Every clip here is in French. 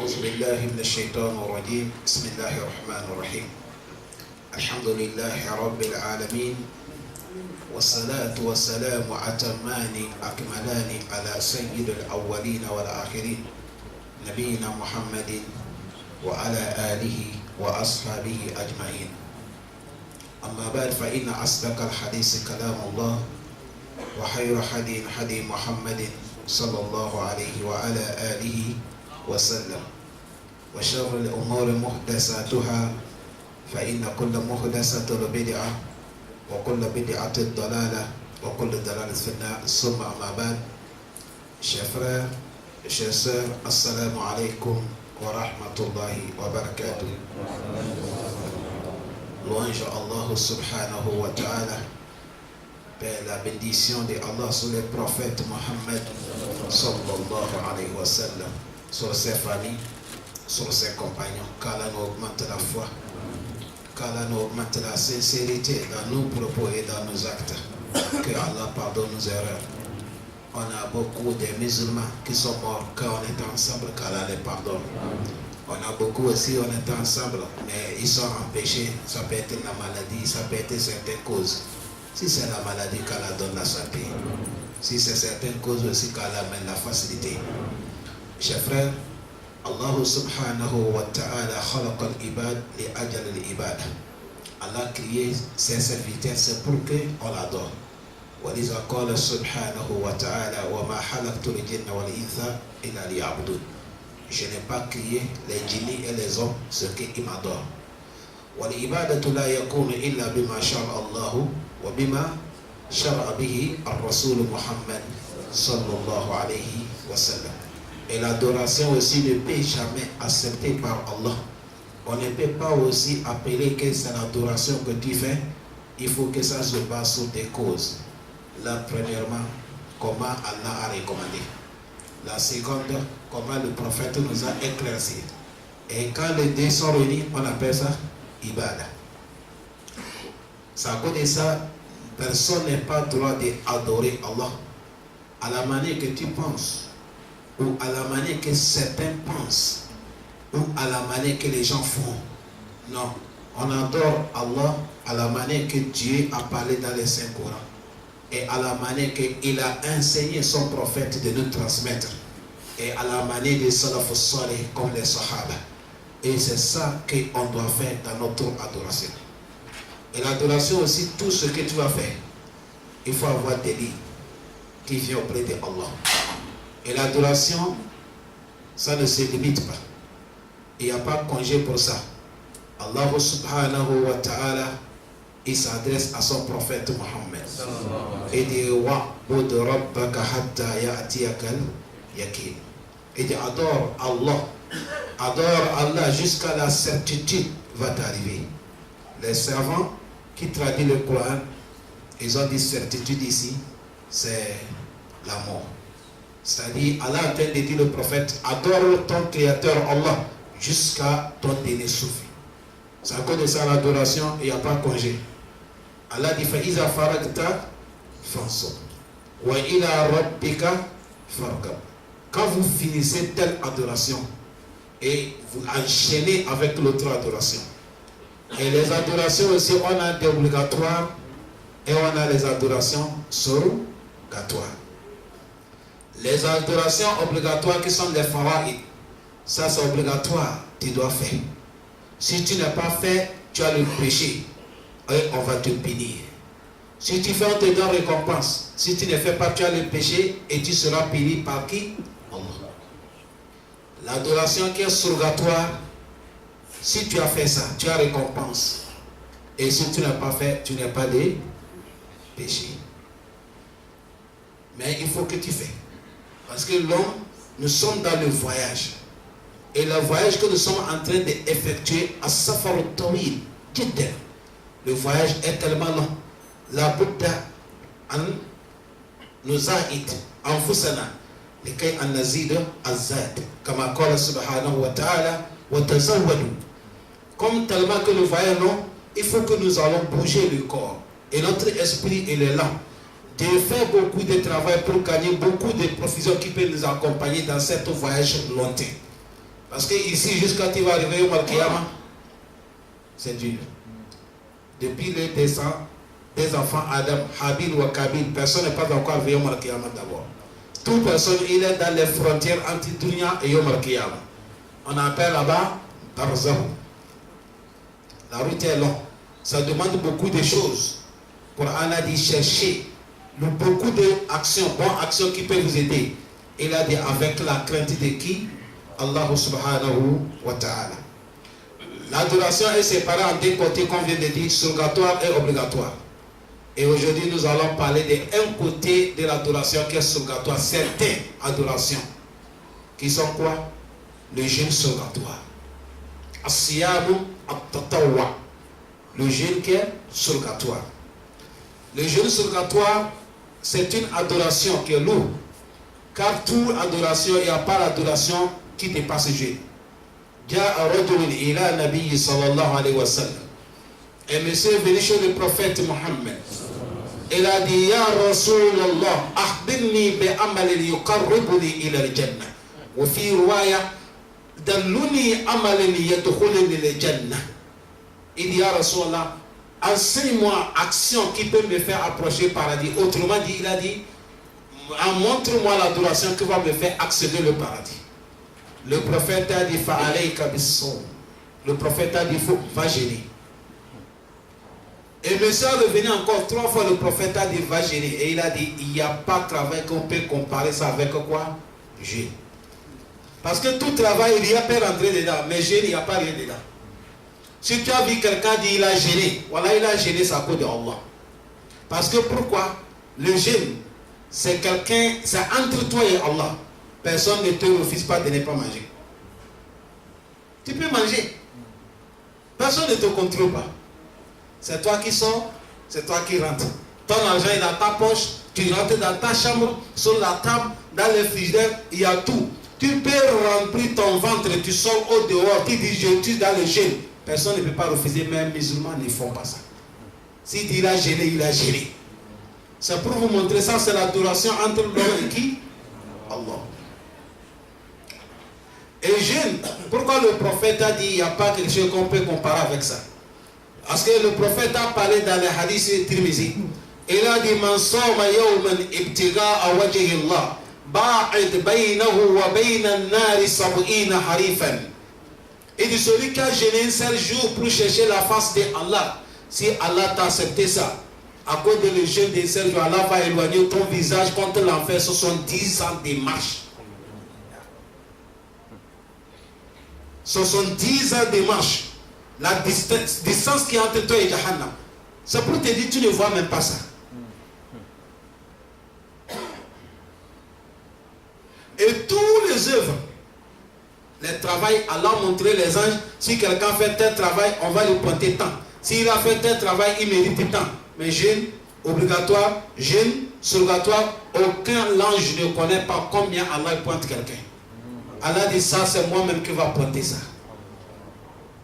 أعوذ بالله من الشيطان الرجيم بسم الله الرحمن الرحيم الحمد لله رب العالمين والصلاة والسلام أتمان أكملان على سيد الأولين والآخرين نبينا محمد وعلى آله وأصحابه أجمعين أما بعد فإن أصدق الحديث كلام الله وخير حديث حديث محمد صلى الله عليه وعلى آله وسلم وشر الأمور محدثاتها فإن كل محدثة بدعة وكل بدعة ضلالة وكل ضلالة في النار ثم أما بعد chers frères, chers sœurs, assalamu alaikum wa rahmatullahi wa barakatuh. Louange à Allah subhanahu wa ta'ala. Père, la bénédiction de Allah sur le prophète Mohammed sallallahu alayhi wa sallam, sur ses familles, sur ses compagnons, qu'Allah nous augmente la foi, qu'Allah nous augmente la sincérité dans nos propos et dans nos actes, que Allah pardonne nos erreurs. On a beaucoup de musulmans qui sont morts quand on était ensemble, qu'Allah les pardonne. On a beaucoup aussi, on était ensemble, mais ils sont empêchés. Ça peut être la maladie, ça peut être certaines causes. Si c'est la maladie, qu'Allah donne la santé. Si c'est certaines causes aussi, qu'Allah amène la facilité. Chers frères, Allah subhanahu wa ta'ala khalaqa al-ibad li ajal al-ibad. Allah a créé ses serviteurs, c'est pour qu'on l'adore. وَلِذَا قَالَ سُبْحَانَهُ وَتَعَالَى وَمَا خَلَقْتُ الْجِنَّ وَالْإِنسَ إِلَّا لِيَعْبُدُونِ. Je n'ai pas créé les djinnis et les hommes, ce qu'ils m'adorent. وَالْعِبَادَةُ لَا يَكُونُ إِلَّا بِمَا شَرَعَ اللَّهُ وَبِمَا شَرَعَ بِهِ الرَّسُولُ مُحَمَّدٌ صلى الله عليه وسلم. Et l'adoration aussi ne peut jamais acceptée par Allah. On ne peut pas aussi appeler que c'est l'adoration que tu fais. Il faut que ça se base sur des causes. Là, premièrement, comment Allah a recommandé. La seconde, comment le prophète nous a éclairci. Et quand les deux sont réunis, on appelle ça Ibada. Ça, à cause de ça, personne n'a pas le droit d'adorer Allah à la manière que tu penses, ou à la manière que certains pensent, ou à la manière que les gens font. Non, on adore Allah à la manière que Dieu a parlé dans les Saint-Coran et à la manière qu'il a enseigné son prophète de nous transmettre et à la manière des salafus salih comme les sahaba. Et c'est ça qu'on doit faire dans notre adoration. Et l'adoration aussi, tout ce que tu vas faire, il faut avoir des lignes qui viennent auprès de Allah. Et l'adoration, ça ne se limite pas. Il n'y a pas de congé pour ça. Allah subhanahu wa ta'ala, il s'adresse à son prophète Mohammed. Il dit wa'bud rabbaka hatta ya'tiyakal yakin. Il dit adore Allah jusqu'à la certitude va t'arriver. Les savants qui traduisent le Coran, ils ont dit certitude ici, c'est la mort. C'est-à-dire Allah a train de dire le prophète, adore ton créateur Allah jusqu'à ton dernier souffle. C'est à cause de ça l'adoration, il n'y a pas de congé. Allah dit فَإِذَا فَرَغْتَ فَانْصَبْ وَإِلَى رَبِّكَ فَارْغَب. Quand vous finissez telle adoration et vous enchaînez avec l'autre adoration. Et les adorations aussi, on a des obligatoires et on a les adorations surrogatoires. Les adorations obligatoires qui sont les fara'id, ça c'est obligatoire, tu dois faire. Si tu n'as pas fait, tu as le péché et on va te punir. Si tu fais, on te donne récompense. Si tu ne fais pas, tu as le péché et tu seras puni par qui? Allah. L'adoration qui est surrogatoire, si tu as fait ça, tu as récompense. Et si tu n'as pas fait, tu n'as pas de péché. Mais il faut que tu fasses. Parce que l'homme, nous sommes dans le voyage. Et le voyage que nous sommes en train d'effectuer à Safar al-Tawil, le voyage est tellement long. La Bouddha nous a dit en Fusana, لكي أن نزيد الزاد كما قال سبحانه وتعالى وتزودوا. Comme tellement que le voyage est long, il faut que nous allons bouger le corps. Et notre esprit, il est là. De faire beaucoup de travail pour gagner beaucoup de professions qui peuvent nous accompagner dans cet voyage lointain. Parce que ici, jusqu'à tu vas arriver au Malkiyama, c'est dur. Depuis les descendants des enfants Adam, Habil ou Kabil, personne n'est pas encore arrivé au Malkiyama d'abord. Toute personne, il est dans les frontières entre Dunya et Yom Al-Kiyama. On appelle là-bas Barzakh. La route est longue. Ça demande beaucoup de choses. Pour Allah dit chercher beaucoup d'actions, bonnes actions qui peuvent vous aider. Il a dit avec la crainte de qui? Allah subhanahu wa ta'ala. L'adoration est séparée en deux côtés, comme vient de dire, surrogatoire et obligatoire. Et aujourd'hui, nous allons parler d'un côté de l'adoration qui est surrogatoire, certaines adorations, qui sont quoi? Le jeûne surrogatoire. As-siyamu at-tatawwa. Le jeûne qui est surrogatoire. Le jeûne surrogatoire, c'est une adoration qui est lourde. Car toute adoration, il n'y a pas l'adoration qui dépasse le jeûne. Ja'a rajulun ila nabiyyi sallallahu alayhi wa sallam. Et monsieur est venu chez le prophète Mohammed. Il a dit, Ya Rasulallah, akhbirni bi amalin yuqarribuni ila al-jannah. Wa fi riwaya, dalluni amalin yadkhuluni al-jannah. Il dit, Ya Rasulallah, enseigne-moi action qui peut me faire approcher le paradis. Autrement dit, il a dit, montre-moi l'adoration qui va me faire accéder au paradis. Le prophète a dit, fa'alayka bis-sawm. Le prophète a dit, va gêner. Et monsieur est revenu encore 3 fois, le prophète a dit, va gêner. Et il a dit, il n'y a pas de travail qu'on peut comparer ça avec quoi? Jeûne. Parce que tout travail, il y a pas rentrer dedans. Mais jeûne, il n'y a pas rien dedans. Si tu as vu quelqu'un dire, il a gêné. Voilà, il a gêné, c'est à cause de Allah. Parce que pourquoi? Le jeûne, c'est quelqu'un, c'est entre toi et Allah. Personne ne te refuse pas de ne pas manger. Tu peux manger. Personne ne te contrôle pas. C'est toi qui sors, c'est toi qui rentres. Ton argent est dans ta poche, tu rentres dans ta chambre, sur la table, dans le frigidaire, il y a tout. Tu peux remplir ton ventre, tu sors au dehors, tu dis je tue dans le jeûne. Personne ne peut pas refuser, même les musulmans ne font pas ça. S'il dit il a gêné, il a gêné. C'est pour vous montrer ça, c'est l'adoration entre l'homme et qui? Allah. Et jeûne, pourquoi le prophète a dit il n'y a pas quelque chose qu'on peut comparer avec ça? Parce que le prophète a parlé dans les hadiths Tirmizi. Il a dit man sawma yawman ibtigha'a wajhi Allah ba'id baynahu wa bayna an-nari sab'ina harifan. Il dit celui qui a jeûné un seul jour pour chercher la face de Allah, si Allah t'a accepté ça, à cause de le jeûne d'un seul jour, Allah va éloigner ton visage contre l'enfer 70 ans de marche. 70 ans de marche. La distance qui est entre toi et Jahannam. C'est pour te dire, tu ne vois même pas ça. Et tous les œuvres, les travails, Allah a montré les anges, si quelqu'un fait tel travail, on va lui pointer tant. S'il a fait tel travail, il mérite tant. Mais jeûne, obligatoire, jeûne, surrogatoire, aucun ange ne connaît pas combien Allah pointe quelqu'un. Allah dit ça, c'est moi-même qui va pointer ça.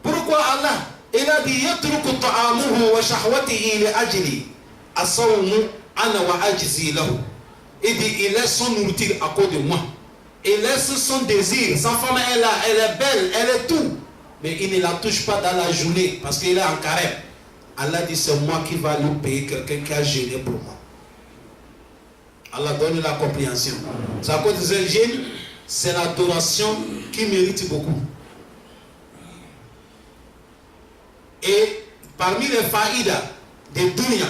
Pourquoi Allah? Il a dit yatruku ta'amuhu wa shahwatihi li ajli as-sawmu ana wa ajzi lahu. Il dit il laisse son nourriture à cause de moi. Il laisse son désir. Sa femme est là, elle est belle, elle est tout. Mais il ne la touche pas dans la journée parce qu'il est en carême. Allah dit c'est moi qui va lui payer quelqu'un qui a jeûné pour moi. Allah donne la compréhension. C'est à cause de ce jeûne, c'est l'adoration qui mérite beaucoup. Et parmi les faïdas de dunya,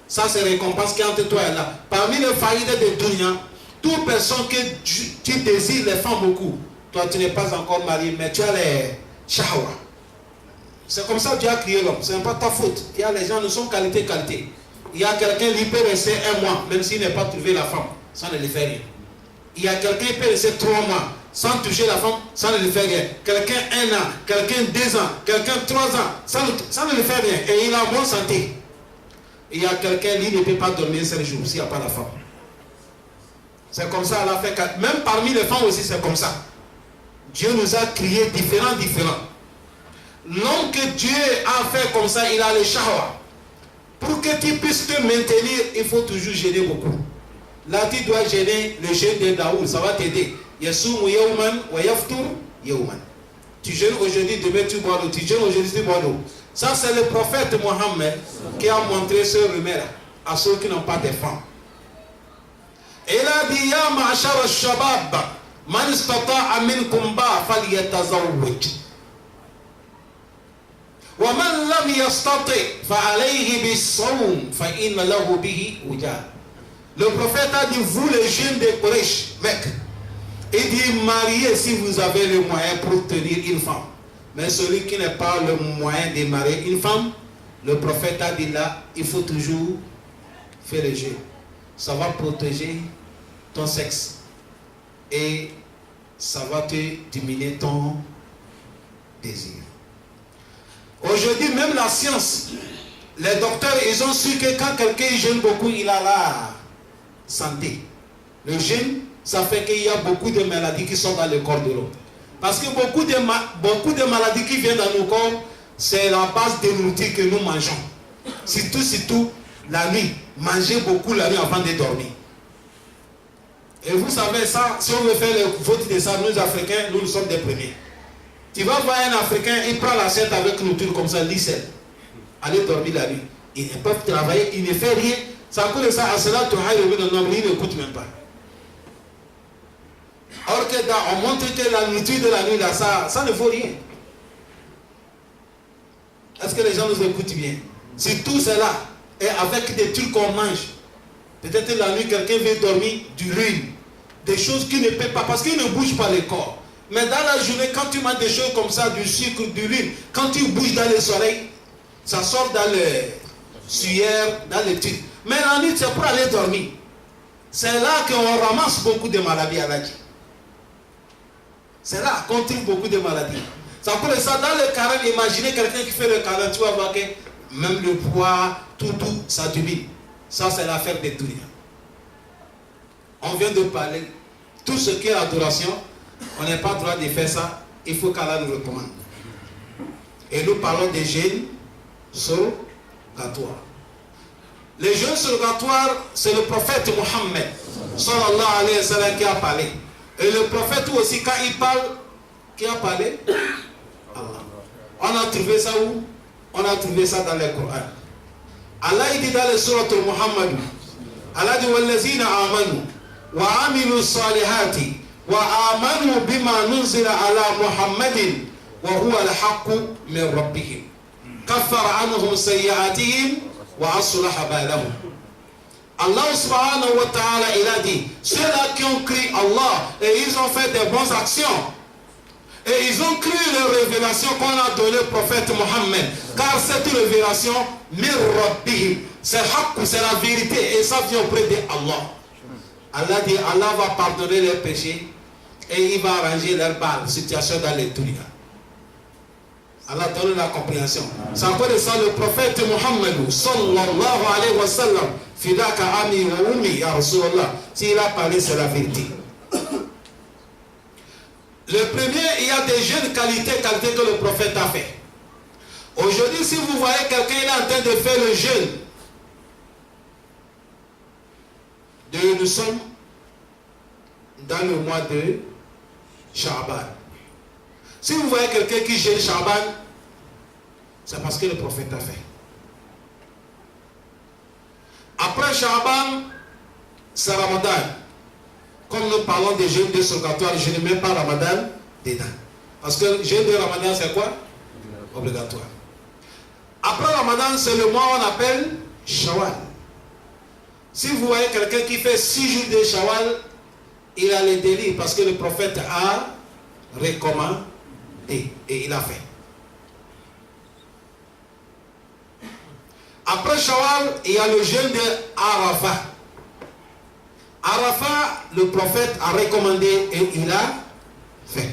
ça c'est récompense qui est entre toi et là. Parmi les faïdas de dunya, toute personne que tu désires les femmes beaucoup, toi tu n'es pas encore marié, mais tu as les shahwa. C'est comme ça que Dieu a créé l'homme, ce n'est pas ta faute. Il y a les gens de son qualité. Il y a quelqu'un qui peut rester 1 mois, même s'il n'a pas trouvé la femme, ça ne lui fait rien. Il y a quelqu'un qui peut rester 3 mois sans toucher la femme, ça ne lui fait rien. Quelqu'un 1 an, quelqu'un 2 ans, quelqu'un 3 ans, ça ne lui fait rien. Et il a bonne santé. Il y a quelqu'un qui ne peut pas dormir 5 jours s'il n'y a pas la femme. C'est comme ça, Allah fait que, même parmi les femmes aussi, c'est comme ça. Dieu nous a créés différents. L'homme que Dieu a fait comme ça, il a le shahwa. Pour que tu puisses te maintenir, il faut toujours gêner beaucoup. Là, tu dois gêner le jeûne de Daoud, ça va t'aider. Yasumu yawman wa yaftur yawman. Tu jeûnes aujourd'hui, demain tu bois l'eau. Tu jeûnes aujourd'hui, tu bois l'eau. Ça, c'est le prophète Mohammed qui a montré ce remède à ceux qui n'ont pas de femmes. Et il a dit, Ya ma'ashar al-shabab, man istata'a minkum ba falyatazawwaj. Wa man lam yastati' fa alayhi bis-sawm fa inna lahu bihi wija. Le prophète a dit, vous les jeunes de Quraysh, mec, il dit, mariez si vous avez le moyen pour tenir une femme. Mais celui qui n'a pas le moyen de marier une femme, le prophète a dit là, il faut toujours faire le jeûne. Ça va protéger ton sexe et ça va te diminuer ton désir. Aujourd'hui, même la science, les docteurs, ils ont su que quand quelqu'un jeûne beaucoup, il a la santé. Le jeûne, ça fait qu'il y a beaucoup de maladies qui sont dans le corps de l'homme. Parce que beaucoup de maladies qui viennent dans nos corps, c'est la base de nourriture que nous mangeons. Surtout la nuit. Manger beaucoup la nuit avant de dormir. Et vous savez ça, si on veut faire le vote de ça, nous Africains, nous sommes des premiers. Tu vas voir un Africain, il prend l'assiette avec nourriture comme ça, lit seul. Aller dormir la nuit. Ils ne peuvent travailler, il ne fait rien. Ça coûte ça, à cela, tu as le nombre, il n'écoute même pas. Or que on montre que la nourriture de la nuit, là, ça ne vaut rien. Est-ce que les gens nous écoutent bien? Si tout cela est avec des trucs qu'on mange, peut-être la nuit, quelqu'un veut dormir du riz, des choses qui ne paient pas, parce qu'il ne bouge pas le corps. Mais dans la journée, quand tu manges des choses comme ça, du sucre, du riz, quand tu bouges dans les oreilles, ça sort dans les sueurs, dans les trucs. Mais la nuit, c'est pour aller dormir. C'est là qu'on ramasse beaucoup de maladies à la vie. C'est là qu'on trouve beaucoup de maladies. Ça pour ça, dans le carême, imaginez quelqu'un qui fait le carême, tu vas voir que même le poids, tout, ça diminue. Ça, c'est l'affaire des dunya. On vient de parler. Tout ce qui est adoration, on n'a pas le droit de faire ça. Il faut qu'Allah nous recommande. Et nous parlons des jeûnes surrogatoires. Les jeûnes surrogatoires, c'est le prophète Mohammed, sallallahu alayhi wa sallam, qui a parlé. Et le prophète aussi, quand il parle, qui a parlé? Allah. On a trouvé ça où? On a trouvé ça dans le Coran. Allah il dit dans le surat Muhammad, Allah dit وَالَّذِينَ آمَنُوا وَعَمِلُوا الصَّالِحَاتِ وَآمَنُوا بِمَا نُزِلَ عَلَى مُحَمَّدٍ وَهُوَ الْحَقُّ مِنْ رَبِّهِمْ كَفَّرَ عَنْهُمْ سَيِّئَاتِهِمْ وَأَصْلَحَ بَالَهُمْ. Allah subhanahu wa ta'ala, il a dit, ceux-là qui ont cru Allah et ils ont fait des bonnes actions et ils ont cru les révélations qu'on a données au prophète Mohammed, car cette révélation, mir rabbihim, c'est la vérité et ça vient auprès de Allah. Allah dit, Allah va pardonner leurs péchés et il va arranger leur situation dans les dunya. Allah donne la compréhension. C'est encore de ça le prophète Mohammed sallallahu alayhi wa sallam, fidaka ami wa ummi ya Rasulallah, s'il a parlé, c'est la vérité. Le premier, il y a des jeunes qualités que le prophète a fait. Aujourd'hui, si vous voyez quelqu'un il est en train de faire le jeûne, nous sommes dans le mois de Sha'ban. Si vous voyez quelqu'un qui jeûne Sha'ban, c'est parce que le prophète a fait. Après Sha'ban, c'est Ramadan. Comme nous parlons des jeûnes de surrogatoire, je ne mets pas Ramadan dedans. Parce que le jeûne de Ramadan, c'est quoi? Obligatoire. Après Ramadan, c'est le mois qu'on appelle Shawwal. Si vous voyez quelqu'un qui fait 6 jours de Shawwal, il a les délits parce que le prophète a recommandé et il a fait. Après Shawwal, il y a le jeûne de Arafat. Arafat, le prophète a recommandé et il a fait.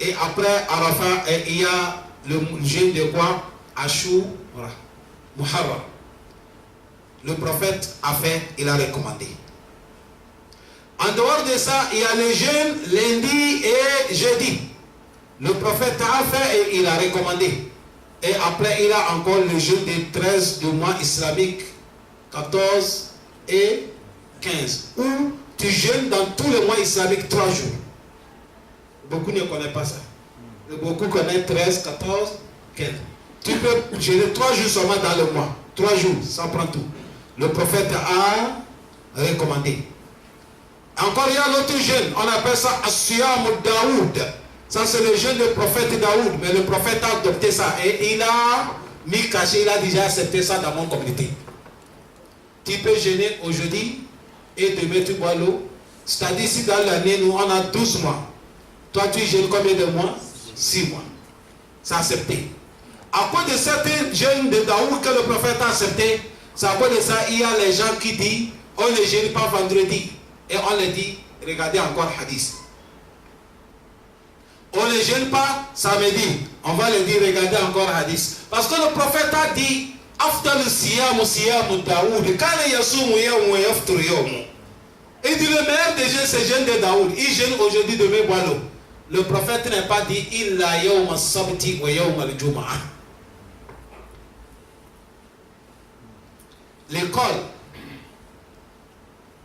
Et après Arafat, il y a le jeûne de quoi? Ashura, Muharram. Le prophète a fait, il a recommandé. En dehors de ça, il y a le jeûne lundi et jeudi. Le prophète a fait et il a recommandé. Et après, il a encore le jeûne des 13 du mois islamique, 14 et 15. Où tu jeûnes dans tous les mois islamiques 3 jours. Beaucoup ne connaissent pas ça. Beaucoup connaissent 13, 14, 15. Tu peux jeûner 3 jours seulement dans le mois. 3 jours, ça prend tout. Le prophète a recommandé. Encore il y a l'autre jeûne, on appelle ça As-Siyam Daoud. Ça c'est le jeûne du prophète Daoud. Mais le prophète a adopté ça. Et il a mis caché, il a déjà accepté ça dans mon communauté. Tu peux jeûner aujourd'hui et demain tu bois l'eau. C'est-à-dire si dans l'année nous on a 12 mois. Toi tu jeûnes combien de mois? 6 mois. C'est accepté. À cause de certains jeûnes de Daoud que le prophète a accepté, c'est à cause de ça il y a les gens qui disent on ne jeûne pas vendredi. Et on leur dit, regardez encore hadith. On ne jeûne pas samedi. On va leur dire, regardez encore hadith. Parce que le prophète a dit, Afdal siyamu siyamu Daoud. Kana yasumu yawmu yaftur yawmu. Il dit, le meilleur des jeûnes, c'est le jeûne de Daoud. Il jeûne aujourd'hui, demain, boit l'eau. Le prophète n'a pas dit, illa yawma sabti wa yawma al-jum'a. L'école.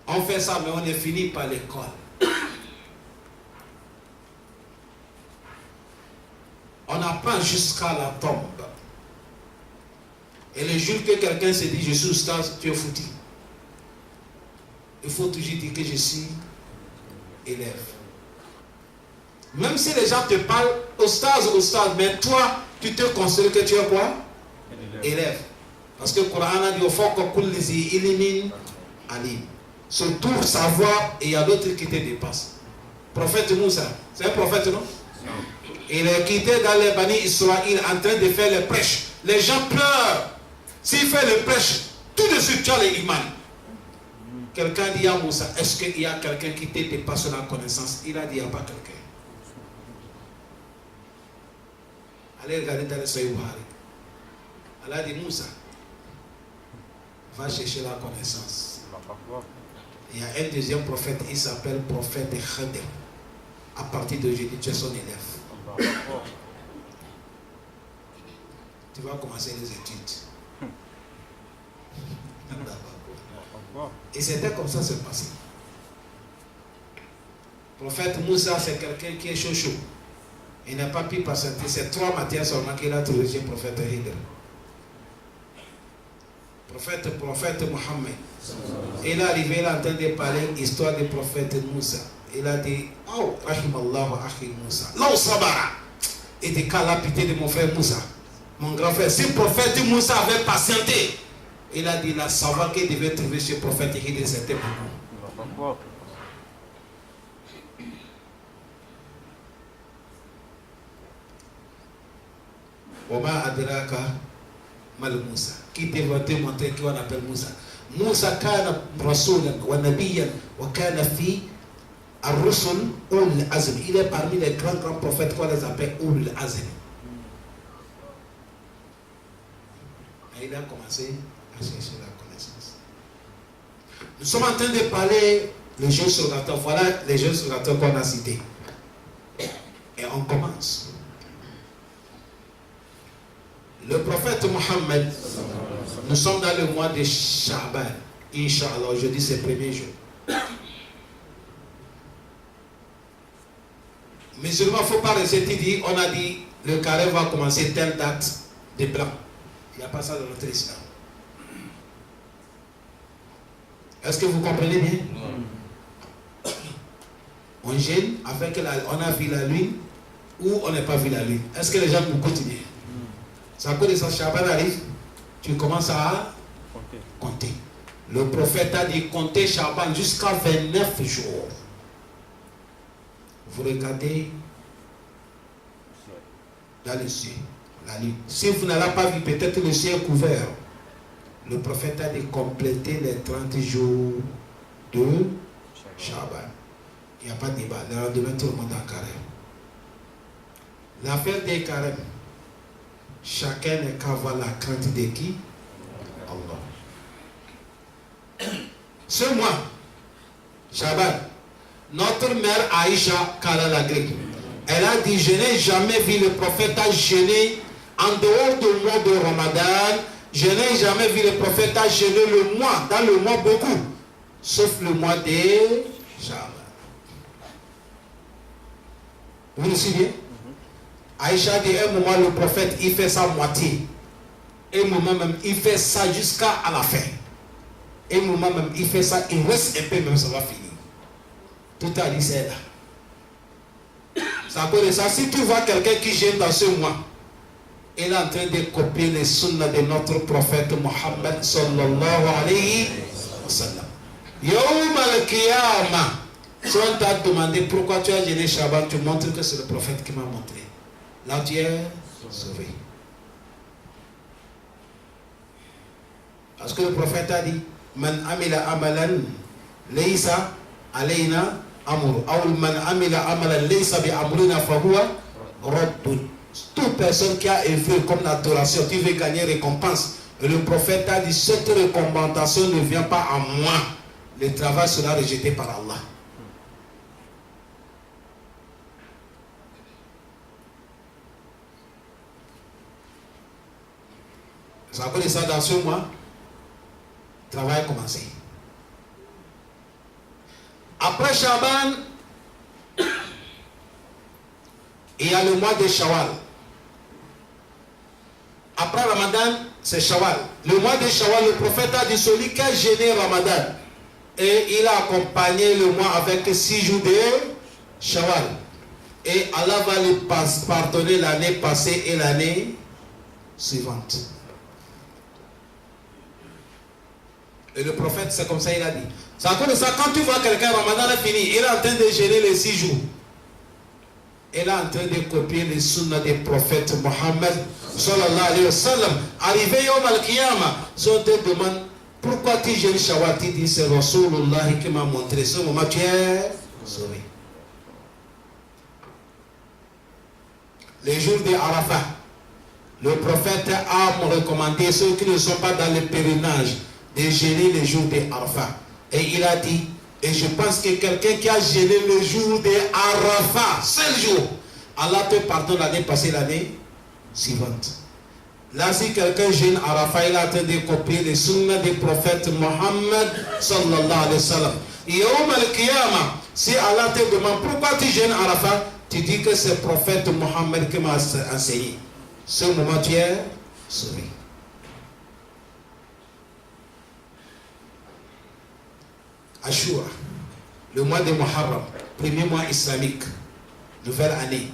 On fait ça, mais on est fini par l'école. On apprend jusqu'à la tombe. Et le jour que quelqu'un se dit, je suis oustaz, tu es foutu. Il faut toujours dire que je suis élève. Même si les gens te parlent, oustaz, mais toi, tu te considères que tu es quoi? Élève. Parce que le Coran a dit, au fond, kullizi ilimin alim. Sur tout savoir, et il y a d'autres qui te dépassent. Prophète Moussa, c'est un prophète, non? Il est quitté dans les Bani Israël en train de faire les prêches. Les gens pleurent. S'il fait les prêches, tout de suite tu as les imams. Quelqu'un dit à Moussa, est-ce qu'il y a quelqu'un qui te dépasse la connaissance? Il a dit, il n'y a pas quelqu'un. Allez regarder dans le Sahih Bukhari. Elle a dit, Moussa, va chercher la connaissance. Il y a un deuxième prophète, il s'appelle prophète Khadir. À partir d'aujourd'hui, tu es son élève. Tu vas commencer les études. Et c'était comme ça se passait. Prophète Moussa, c'est quelqu'un qui est chaud. Il n'a pas pu patienter. C'est 3 matières seulement qu'il a trouvé chez le prophète Hidr. Prophète Mohammed. Il est arrivé, il est en train de parler l'histoire du prophète Moussa. Il a dit, oh, rahimallahu akhi Moussa. Là, sabara. Il dit, qu'Allah pitié de mon frère Moussa. Mon grand frère, si le prophète Moussa avait patienté, il a dit, la savoir qu'il devait trouver chez le prophète Hidr, c'était beaucoup. Oma adraka mal Moussa. Qui devait te montrer qu'on appelle Moussa. Moussa kana rasulan wa nabiyan wa kana fi ar-rusul ul azm. Il est parmi les grands prophètes qu'on les appelle ul azm. Et il a commencé à chercher la connaissance. Nous sommes en train de parler des jeunes soldateurs. Voilà les jeunes soldateurs qu'on a cités. Et on commence. Le prophète Mohammed, nous sommes dans le mois de Shaban. Inch'Allah, aujourd'hui c'est le premier jour. Mais seulement il ne faut pas rester dit, on a dit, le carême va commencer telle date de blanc. Il n'y a pas ça dans notre islam. Est-ce que vous comprenez bien? On gêne afin qu'on a vu la lune ou on n'a pas vu la lune. Est-ce que les gens nous continuent? C'est à cause de ça, Shaban arrive, tu commences à compter. Le prophète a dit compter Shaban jusqu'à 29 jours. Vous regardez dans le ciel, la lune. Si vous n'avez pas vu, peut-être le ciel est couvert. Le prophète a dit compléter les 30 jours de Shaban. Il n'y a pas de débat. Le lendemain, tout le monde en carême. L'affaire des carèmes. Chacun n'est qu'à avoir la crainte de qui? Allah. Ce mois, Shaban, notre mère Aïcha, qu'Allah la grecque, elle a dit, je n'ai jamais vu le prophète jeûner en dehors du mois de Ramadan. Je n'ai jamais vu le prophète jeûner le mois, dans le mois beaucoup, sauf le mois de Shaban. Vous le suivez? Aïcha dit, un moment, le prophète, il fait ça moitié. Un moment même, il fait ça jusqu'à la fin. Un moment même, il fait ça, il reste un peu, même ça va finir. Tout à dit, c'est là. C'est à cause de ça. Si tu vois quelqu'un qui gêne dans ce mois, il est en train de copier les sunnas de notre prophète Mohammed sallallahu alayhi wa sallam. Yawm al-Qiyamah, si on t'a demandé pourquoi tu as gêné Shaban, tu montres que c'est le prophète qui m'a montré. Là, tu es sauvé. Parce que le prophète a dit, Man amila amalan laysa alayna amru. Ou man amila amalan laysa bi amrina fahuwa raddun. Toute personne qui a œuvré comme l'adoration, qui veut gagner récompense. Et le prophète a dit, cette récompensation ne vient pas à moi. Le travail sera rejeté par Allah. Vous savez ça dans ce mois, le travail a commencé. Après Shaban, il y a le mois de Shawwal. Après Ramadan, c'est Shawwal. Le mois de Shawwal, le prophète a dit celui qui a gêné Ramadan. Et il a accompagné le mois avec 6 jours de Shawwal. Et Allah va lui pardonner l'année passée et l'année suivante. Et le prophète, c'est comme ça il a dit. C'est à cause de ça, quand tu vois quelqu'un, Ramadan est fini, il est en train de gêner les 6 jours. Il est en train de copier les sunnas des prophètes Mohammed sallallahu alayhi wa sallam. Arrivé Yawm al-Qiyamah, si on te demande pourquoi tu gênes Shawwal, tu dis c'est Rasulullah qui m'a montré. Ce moment, tu es sauvé. Les jours de Arafat, le prophète a recommandé ceux qui ne sont pas dans le pèlerinage de gêner les jours de Arafat. Et il a dit, et je pense que quelqu'un qui a gêné le jour de Arafat, seul jour, Allah te pardonne l'année passée, l'année suivante. Là, si quelqu'un gêne Arafat, il est en train de copier les sunnas des prophètes Mohammed sallallahu alayhi wa sallam. Yawm al-Qiyamah, si Allah te demande pourquoi tu gênes Arafat, tu dis que c'est le prophète Mohammed qui m'a enseigné. Ce moment, tu es sauvé. Ashura, le mois de Muharram, premier mois islamique, nouvelle année.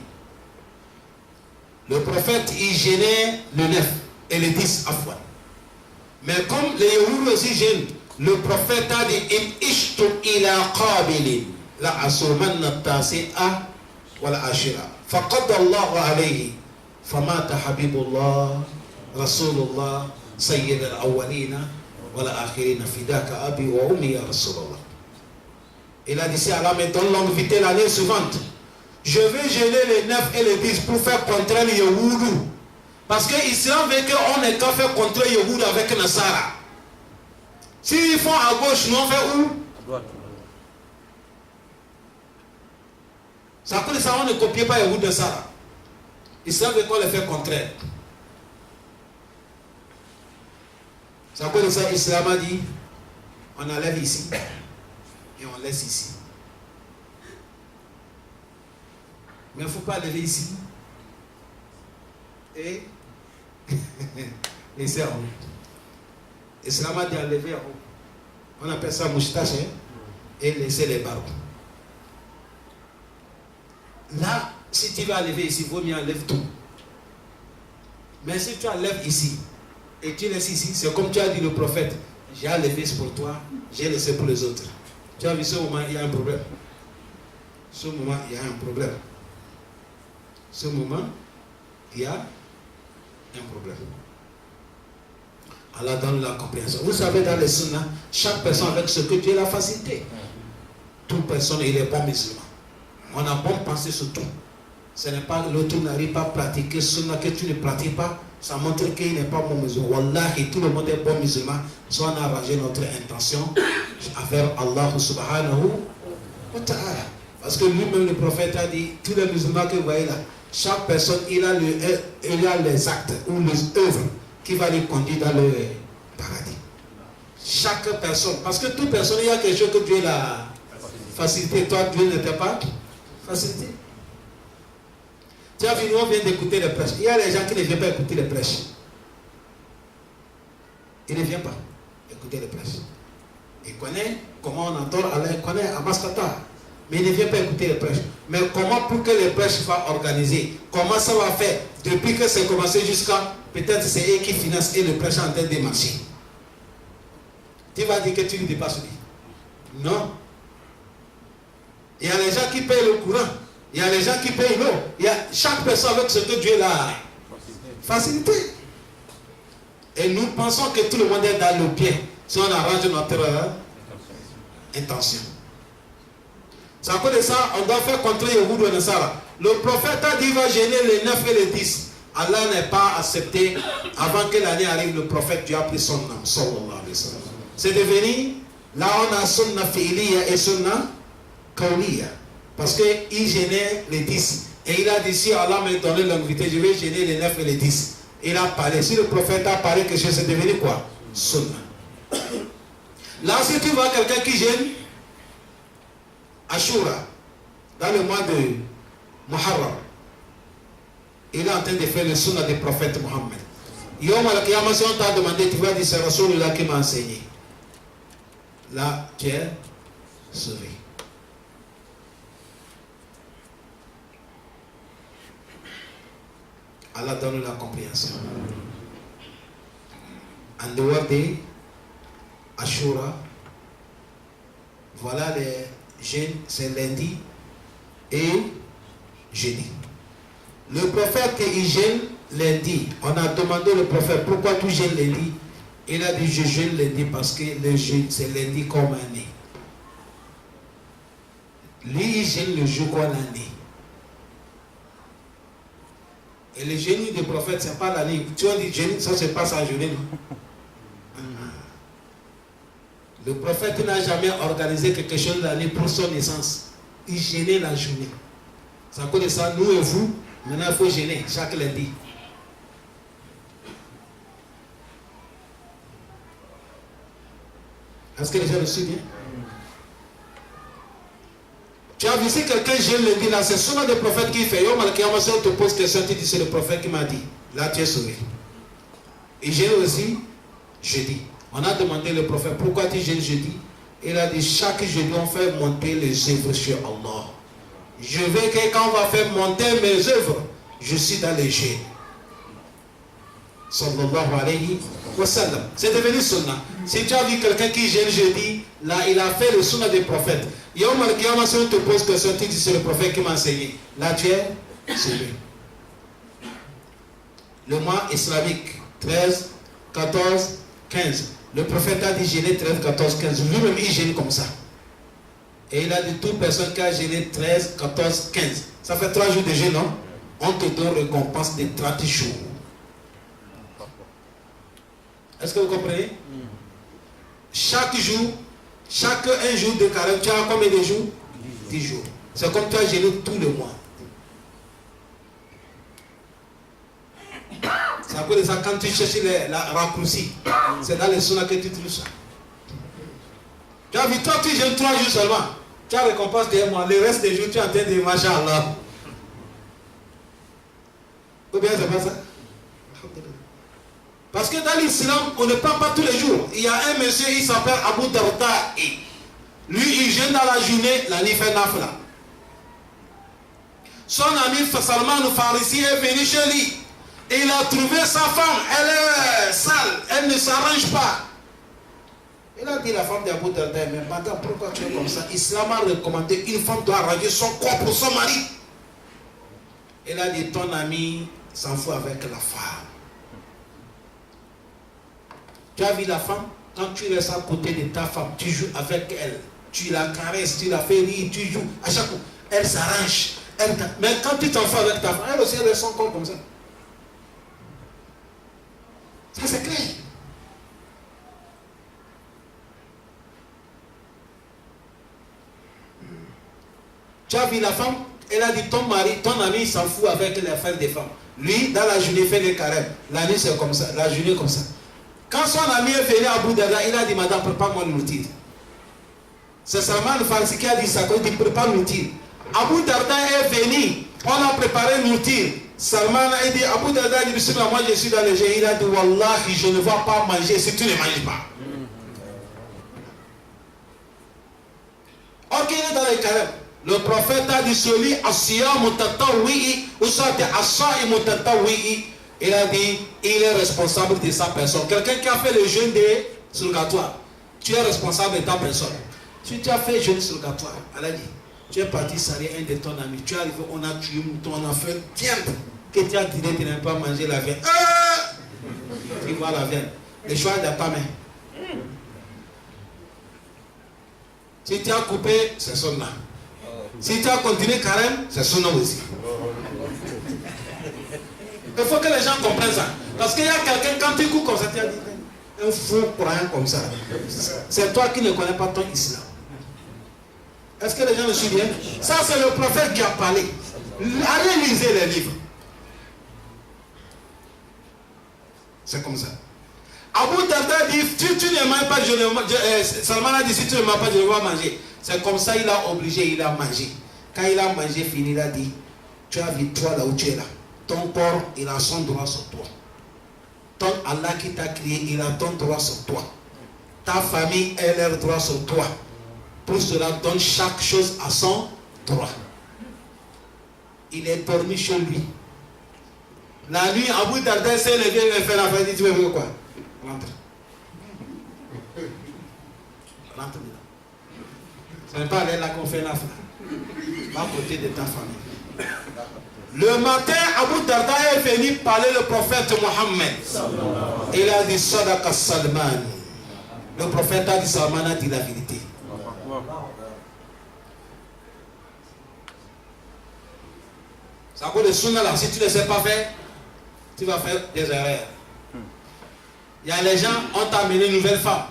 Le prophète y gênait le 9 et le 10 afwan. Mais comme les Yahoudis aussi gênent, le prophète a dit In ishtu ila qabilin la asumanna tasi'a wal ashira. Faqad Allah alayhi famata habibullah rasulullah sayyid al-awwalina wal akhirina fidaka abi wa ummi ya rasulullah. Il a dit si Allah me donne longévité l'année suivante, je vais gêner les 9 et les 10 pour faire contrer les Yahoudis. Parce que l'islam veut qu'on n'est qu'à faire contrer les Yahoudis avec Nasara. S'ils font à gauche, nous on fait où? À droite. C'est à cause de ça on ne copie pas les Yahoudis de Nasara. L'islam veut qu'on les fait contraire. C'est à cause de ça l'islam a dit on enlève ici et on laisse ici. Mais il ne faut pas lever ici. Et laisser en haut. L'islam a dit enlever en haut. On appelle ça moustache, hein? Et laisser les barreaux. Là, si tu vas enlever ici, il vaut mieux enlever tout. Mais si tu enlèves ici et tu laisses ici, c'est comme tu as dit le prophète. J'ai enlevé pour toi, j'ai laissé pour les autres. Tu as vu ce moment, il y a un problème. Ce moment, il y a un problème. Ce moment, il y a un problème. Allah donne la compréhension. Vous savez, dans les sunnas, chaque personne avec ce que Dieu a la facilité. Toute personne, il est bon musulman. On a bon pensé sur tout. Ce n'est pas l'autre n'arrive pas à pratiquer sunna que tu ne pratiques pas. Ça montre qu'il n'est pas bon musulman. Wallahi, tout le monde est bon musulman. Soit on a arrangé notre intention envers Allah subhanahu wa ta'ala. Parce que lui-même, le prophète a dit, tous les musulmans que vous voyez là, chaque personne, il a les actes ou les œuvres qui va les conduire dans le paradis. Chaque personne. Parce que toute personne, il y a quelque chose que Dieu l'a facilité. Toi, Dieu n'était pas facilité. Tu as vu, nous on vient d'écouter les prêches. Il y a des gens qui ne viennent pas écouter les prêches. Il ne vient pas écouter les prêches. Il connaît comment on entend, il connaît Amaskata. Mais il ne vient pas écouter les prêches. Mais comment pour que les prêches soient organisés? Comment ça va faire? Depuis que c'est commencé jusqu'à... Peut-être c'est eux qui financent et le prêche est en train de marcher. Tu vas dire que tu ne dépasses lui. Non. Il y a les gens qui payent le courant. Il y a les gens qui payent l'eau. Il y a chaque personne avec ce que Dieu l'a facilité. Et nous pensons que tout le monde est dans le pied si on arrange notre intention. C'est à cause de ça, on doit faire contrer Yehoud et Nassara. Le prophète a dit qu'il va gêner les 9 et les 10. Allah n'est pas accepté. Avant que l'année arrive, le prophète, Dieu a pris son nom. C'est devenu, là on a sunna fi'liya et sunna qawliya. Parce qu'il gênait les 10. Et il a dit, si Allah m'a donné l'invité, je vais gêner les 9 et les 10. Il a parlé. Si le prophète a parlé quelque chose, c'est devenu quoi? Sunna. Là, si tu vois quelqu'un qui gêne Ashura, dans le mois de Muharram, il est en train de faire le sunna du prophète Mohammed. Yom al-Qiyamah, si on t'a demandé, tu vas dire c'est Rasulullah qui m'a enseigné. Là, tu es sauvé. Allah donne la compréhension. En dehors de Ashura, voilà les jeûnes, c'est lundi et jeudi. Le prophète, il jeûne lundi. On a demandé au prophète, pourquoi tu jeûnes lundi? Il a dit, je jeûne lundi parce que le jeûne, c'est lundi comme année. Lui, il jeûne le jour comme l'année. Et le jeûne du prophète, ce n'est pas l'année. Tu as dit jeûne, ça se passe en journée. Le prophète n'a jamais organisé quelque chose l'année pour son naissance. Il jeûnait la journée. C'est à cause de ça, nous et vous, maintenant il faut jeûner chaque lundi. Est-ce que les gens le suivent bien? Tu as vu si quelqu'un jeûne lundi, là, c'est souvent des prophètes qui fait. Yom al-Qiyamah, si on te pose question, tu dis c'est le prophète qui m'a dit. Là, tu es sauvé. Il jeûne aussi jeudi. On a demandé le prophète, pourquoi tu jeûnes jeudi? Il a dit, chaque jeudi, on fait monter les œuvres sur Allah. Je veux que quand on va faire monter mes œuvres, je suis dans les jeûnes. Sallallahu alayhi wa sallam. C'est devenu sunna. Si tu as vu quelqu'un qui jeûne jeudi, là, il a fait le sunna des prophètes. Yom al-Qiyamah, si on te pose question, tu dis, c'est le prophète qui m'a enseigné. Là, tu es sauvé. Le mois islamique, 13, 14, 15. Le prophète a dit jeûner 13, 14, 15. Lui-même, il gêne comme ça. Et il a dit toute personne qui a gêné 13, 14, 15. Ça fait 3 jours de jeûne, non? On te donne récompense de 30 jours. Est-ce que vous comprenez? Chaque jour, chaque un jour de carême, tu as combien de jours? 10 jours. C'est comme tu as gêné tout le mois. C'est à cause de ça, quand tu cherches la raccourci, c'est dans les sunnas que tu trouves ça. Tu as vu, toi tu jeûnes 3 jours seulement. Tu as récompense de mois. Le reste des jours, tu es en train de marcher à Allah. Ou bien c'est pas ça? Parce que dans l'islam, on ne parle pas tous les jours. Il y a un monsieur, il s'appelle Abu Darda. Lui, il jeûne dans la journée, la nuit fait nafla. Son ami Salman al-Farisi est venu chez lui. Et il a trouvé sa femme, elle est sale, elle ne s'arrange pas. Il a dit la femme d'Abu Darda, mais madame, pourquoi tu es comme ça? L'islam a recommandé une femme doit arranger son corps pour son mari. Il a dit, ton ami s'en fout avec la femme. Tu as vu la femme? Quand tu restes à côté de ta femme, tu joues avec elle. Tu la caresses, tu la fais rire, tu joues. À chaque fois, elle s'arrange. Mais quand tu t'en fais avec ta femme, elle aussi, elle a son corps comme ça. Ça, c'est clair. Tu as vu la femme? Elle a dit, ton mari, ton ami, il s'en fout avec les affaires des femmes. Lui, dans la journée, il fait les carèmes. La nuit, c'est comme ça. La journée, comme ça. Quand son ami est venu à Abu Darda, il a dit, madame, prépare-moi l'outil. C'est Salman al-Farisi qui a dit ça, il dit, prépare l'outil. Abu Darda est venu On a préparé l'outil. Salman a dit, Abu Darda dit, bismillah, moi je suis dans le jeûne. Il a dit, Wallahi, je ne vais pas manger si tu ne manges pas. Ok, il est dans les carême. Le prophète a dit, celui asiyam tatawwi ou soit asa'im tatawwi. Il a dit, il est responsable de sa personne. Quelqu'un qui a fait le jeûne des surgatoires, tu es responsable de ta personne. Si tu as fait jeûne surgatoire, elle a dit, tu es parti saler un de ton ami, tu es arrivé, on a tué un mouton, on a fait viande, que tu as dit, tu n'aimes pas manger la viande. Tu vois la viande. Le choix est dans ta main. Si tu as coupé, c'est son nom. Si tu as continué carême, c'est son nom aussi. Il faut que les gens comprennent ça. Parce qu'il y a quelqu'un, quand tu coupes comme ça, tu as dit, un fou croyant comme ça. C'est toi qui ne connais pas ton islam. Est-ce que les gens le suivent bien? Ça, c'est le prophète qui a parlé. Allez lisez les livres. C'est comme ça. Abu Darda dit, tu ne manges pas, je ne mange. Salman a dit, si tu ne manges pas, je ne vais manger. C'est comme ça, il a obligé, il a mangé. Quand il a mangé, fini, il a dit, tu as vu toi là où tu es là. Ton corps, il a son droit sur toi. Ton Allah qui t'a créé, il a ton droit sur toi. Ta famille, elle a le droit sur toi. Pour cela, donne chaque chose à son droit. Il est dormi chez lui. La nuit, Abu Darda s'est levé, il a fait la fête, il dit, tu veux faire quoi? Rentre. Rentre dedans. Ce n'est pas aller là qu'on fait la fête. Va à côté de ta famille. Le matin, Abu Darda est venu parler le prophète Mohammed. Il a dit Sadaqa Salman. Le prophète a dit Salman a dit la vérité. Ça vaut le sunna là. Si tu ne sais pas faire, tu vas faire des erreurs. Il y a les gens, on t'a amené une nouvelle femme.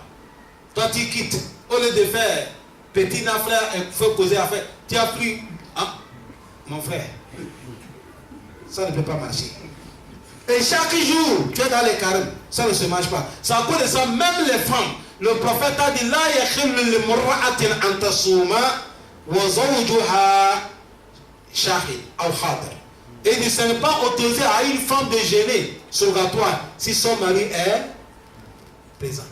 Toi tu quittes. Au lieu de faire petit frère et faut causer affaire, tu as pris. Hein, mon frère. Ça ne peut pas marcher. Et chaque jour, tu es dans les carêmes, ça ne se mange pas. C'est à cause de ça, même les femmes, le prophète a dit, La yakhillu limurra'atin an tasuma wa zawjuha shahid aw hadir. Et il dit, ce n'est pas autorisé à une femme de jeûner surgatoire si son mari est présent.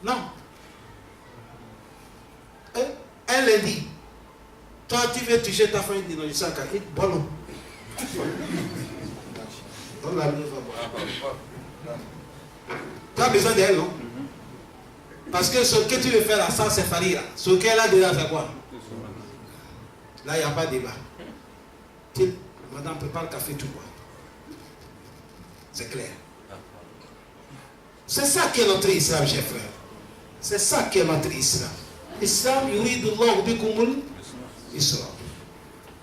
Non. Un lundi, toi tu veux toucher ta femme, il dit non, je sais qu'à bon l'eau. Tu as besoin d'elle, non? Parce que ce que tu veux faire là, ça c'est falir. Ce qu'elle a déjà, c'est quoi? Là, il n'y a pas de débat. Madame, prépare le café, tout quoi. C'est clair. C'est ça qui est notre islam, chers frères. C'est ça qui est notre islam. Islam, yuridullahu bikumul islam.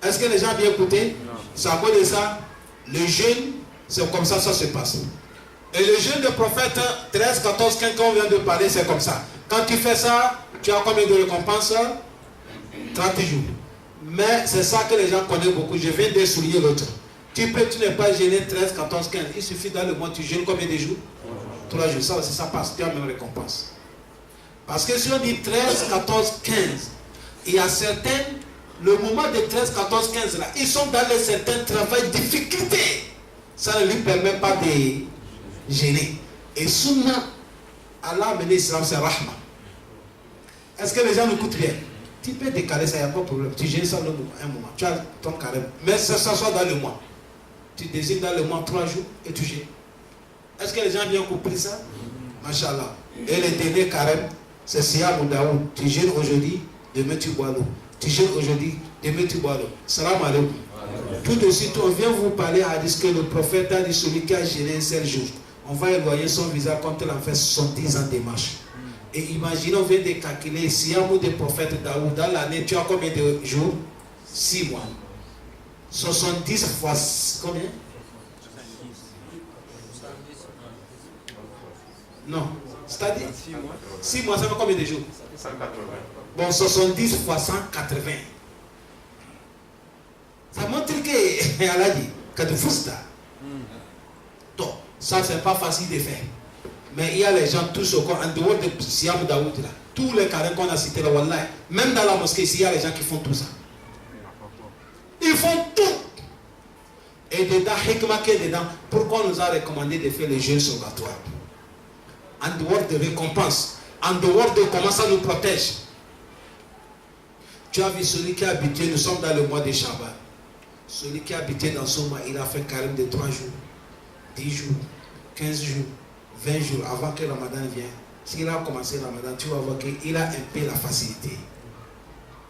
Est-ce que les gens ont bien écouté? C'est à cause de ça, le jeûne, c'est comme ça se passe. Et le jeûne de prophète 13, 14, 15, quand on vient de parler, c'est comme ça. Quand tu fais ça, tu as combien de récompenses? 30 jours. Mais c'est ça que les gens connaissent beaucoup. Je viens de souligner l'autre. Tu n'es pas jeûner 13, 14, 15. Il suffit dans le mois, tu jeûnes combien de jours? 3 jours. Ça aussi, ça passe. Tu as même récompense. Parce que si on dit 13, 14, 15, il y a certains, le moment de 13, 14, 15 là, ils sont dans les certains travails, difficultés. Ça ne lui permet pas de gêner. Et souvent, Allah a mené l'islam, c'est Rahma. Est-ce que les gens m'écoutent bien? Tu peux décaler ça, il n'y a pas de problème. Tu gênes ça un moment. Tu as ton carême. Mais ça soit dans le mois. Tu désignes dans le mois 3 jours et tu gênes. Est-ce que les gens ont bien compris ça? Machallah. Et le dernier carême, c'est Siyam Daoud. Tu gênes aujourd'hui, demain tu bois l'eau. Tu gênes aujourd'hui, demain tu bois l'eau. Salam alaikum. Tout de suite, on vient vous parler à dire que le prophète a dit celui qui a gêné un seul jour, on va éloigner son visage quand il a fait 70 ans de marche. Et imaginez, on vient de calculer si un mot de prophète Daoud dans l'année, tu as combien de jours? 6 mois. 70 fois combien? Non. C'est-à-dire 6 mois, ça fait combien de jours? 180. Bon, 70 fois 180. Ça montre que Allah dit que tu fous ça. Donc, ça, c'est pas facile de faire. Mais il y a les gens tous au corps, en dehors de Siyam Daoud là, tous les carrés qu'on a cités là, Wallah, même dans la mosquée ici, il y a les gens qui font tout ça. font tout. Et dedans, hikmah qui est dedans, pourquoi on nous a recommandé de faire les jeûnes surgatoires? En dehors de récompense, en dehors de comment ça nous protège. Tu as vu celui qui a habité, nous sommes dans le mois de Shaban. Celui qui a habité dans ce mois, il a fait carême de 3 jours, 10 jours, 15 jours, 20 jours avant que Ramadan vienne. S'il a commencé Ramadan, tu vas voir qu'il a un peu la facilité.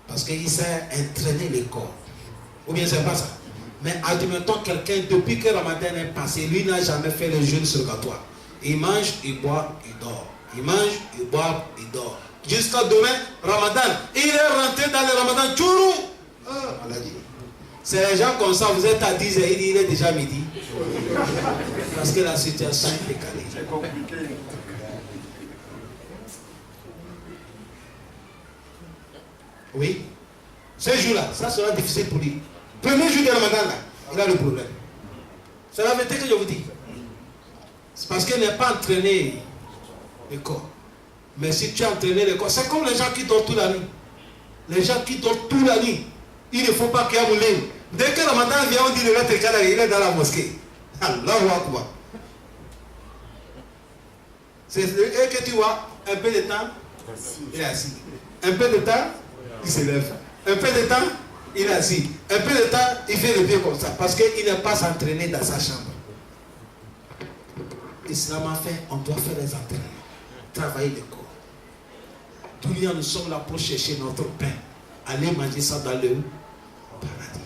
Parce qu'il sait entraîner le corps. Ou bien c'est pas ça. Mais admettons quelqu'un, depuis que Ramadan est passé, lui n'a jamais fait le jeûne surgatoire. Il mange, il boit, il dort. Il mange, il boit, il dort. Jusqu'à demain, Ramadan. Il est rentré dans le Ramadan, tchourou. Maladie. C'est les gens comme ça, vous êtes à 10 h, il est déjà midi. Parce que la situation est décalée. C'est compliqué. Oui. Ce jour-là, ça sera difficile pour lui. Premier jour de Ramadan, là, il a le problème. C'est la vérité que je vous dis. C'est parce qu'il n'est pas entraîné le corps. Mais si tu as entraîné le corps, c'est comme les gens qui dorment toute la nuit. Les gens qui dorment toute la nuit, il ne faut pas qu'il y ait un moulin. Dès que Ramadan vient, on dit le maître Kadar, il est dans la mosquée. Allahu Akbar. C'est que tu vois, un peu de temps, il est assis. Un peu de temps, il se lève. Un peu de temps, il est assis. Un peu de temps, il fait le pied comme ça. Parce qu'il n'est pas entraîné dans sa chambre. L'islam a fait, on doit faire les entraînements. Travailler le corps. Tous les gens, nous sommes là pour chercher notre pain. Aller manger ça dans le paradis.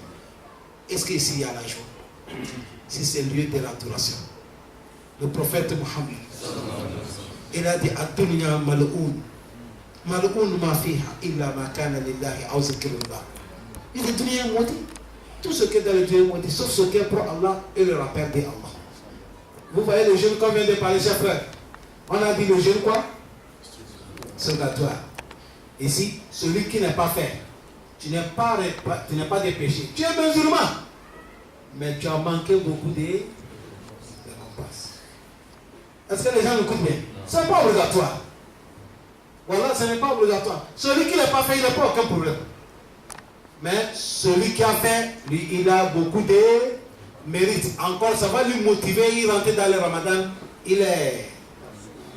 Est-ce qu'ici il y a la joie? Si c'est le lieu de l'adoration. Le prophète Mohammed, il a dit Ad-dunya mal'oun. Mal'oun ma fiha illa ma kana lillahi aw zikrullah. Il dit dunya maudit. Tout ce qui est dans le Dieu est maudit, sauf ce qui est pour Allah et le rappel d'Allah. Vous voyez le jeûne qu'on vient de parler, chers frères. On a dit le jeûne quoi? Surgatoire. Ici, celui qui n'est pas fait, tu n'es pas des péchés. Tu es musulman, mais tu as manqué beaucoup de récompenses. Est-ce que les gens écoutent bien? Ce n'est pas obligatoire. Voilà, ce n'est pas obligatoire. Celui qui n'est pas fait, il n'a pas aucun problème. Mais celui qui a fait, lui, il a beaucoup de mérite. Encore, ça va lui motiver, il rentre dans le Ramadan, il est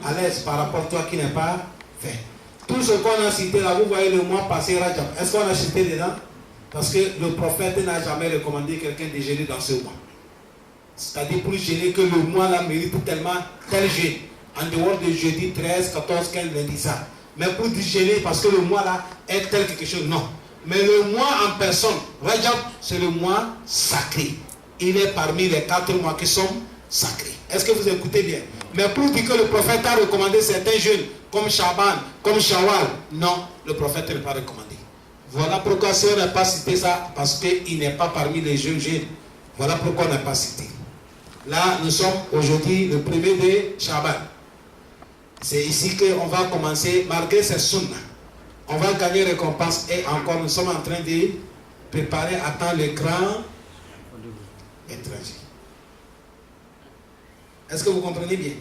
à l'aise par rapport à toi qui n'est pas fait. Tout ce qu'on a cité là, vous voyez le mois passé, Rajab. Est-ce qu'on a cité dedans? Parce que le prophète n'a jamais recommandé quelqu'un de jeûner dans ce mois. C'est-à-dire pour jeûner que le mois là mérite tellement tel jeûne. En dehors de jeudi 13, 14, 15, lundi ça. Mais pour jeûner parce que le mois là est tel quelque chose, non. Mais le mois en personne, Rajab, c'est le mois sacré. Il est parmi les 4 mois qui sont sacrés. Est-ce que vous écoutez bien? Mais pour dire que le prophète a recommandé certains jeûnes, comme Shaban, comme Shawwal, non, le prophète ne l'a pas recommandé. Voilà pourquoi si on n'a pas cité ça, parce qu'il n'est pas parmi les jeûnes. Voilà pourquoi on n'a pas cité. Là, nous sommes aujourd'hui le 1er de Shaban. C'est ici qu'on va commencer, malgré ces sunna. On va gagner récompense et encore, nous sommes en train de préparer à temps le grand étranger. Est-ce que vous comprenez bien?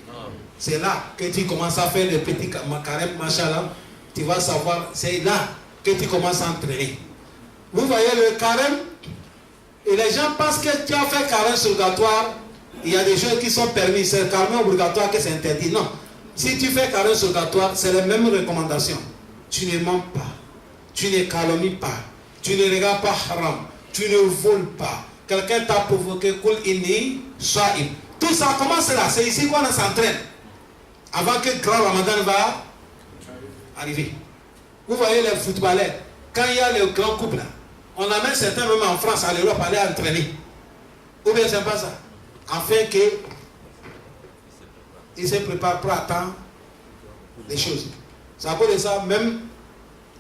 C'est là que tu commences à faire le petit carême, machallah. Tu vas savoir, c'est là que tu commences à entraîner. Vous voyez le carême, et les gens pensent que tu as fait carême surgatoire. Il y a des choses qui sont permises. C'est le carême obligatoire que c'est interdit. Non. Si tu fais carême surgatoire, c'est les mêmes recommandations. Tu ne mens pas. Tu ne calomnies pas. Tu ne regardes pas haram. Tu ne voles pas. Quelqu'un t'a provoqué, kul inni sa'im. Tout ça commence là. C'est ici qu'on s'entraîne. Avant que le grand Ramadan va arriver. Vous voyez les footballeurs. Quand il y a le grand couple là, on amène certains même en France, à l'Europe, à aller entraîner. Ou bien c'est pas ça. Afin que ils se préparent pour attendre les choses. C'est à cause de ça, même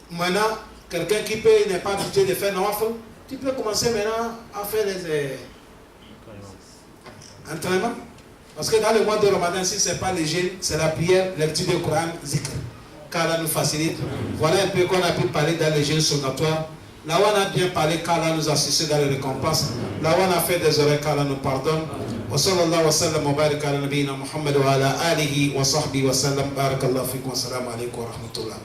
maintenant, quelqu'un qui n'est pas habitué de faire nawafil, tu peux commencer maintenant à faire les entraînements. Parce que dans le mois de Ramadan, si ce n'est pas le jeûne, c'est la prière, lecture du Coran, zikr. qu'Allah nous facilite. Voilà un peu qu'on a pu parler dans les jeûnes surgatoires. Là où on a bien parlé, qu'Allah nous assiste dans les récompenses. Là où on a fait des erreurs, qu'Allah nous pardonne. Wa sallallahu wa sallam wa barik ala nabiyyina Muhammad wa ala alihi wa sahbihi wa sallam. Barakallahu fikum wa salamu alaykum wa rahmatullah.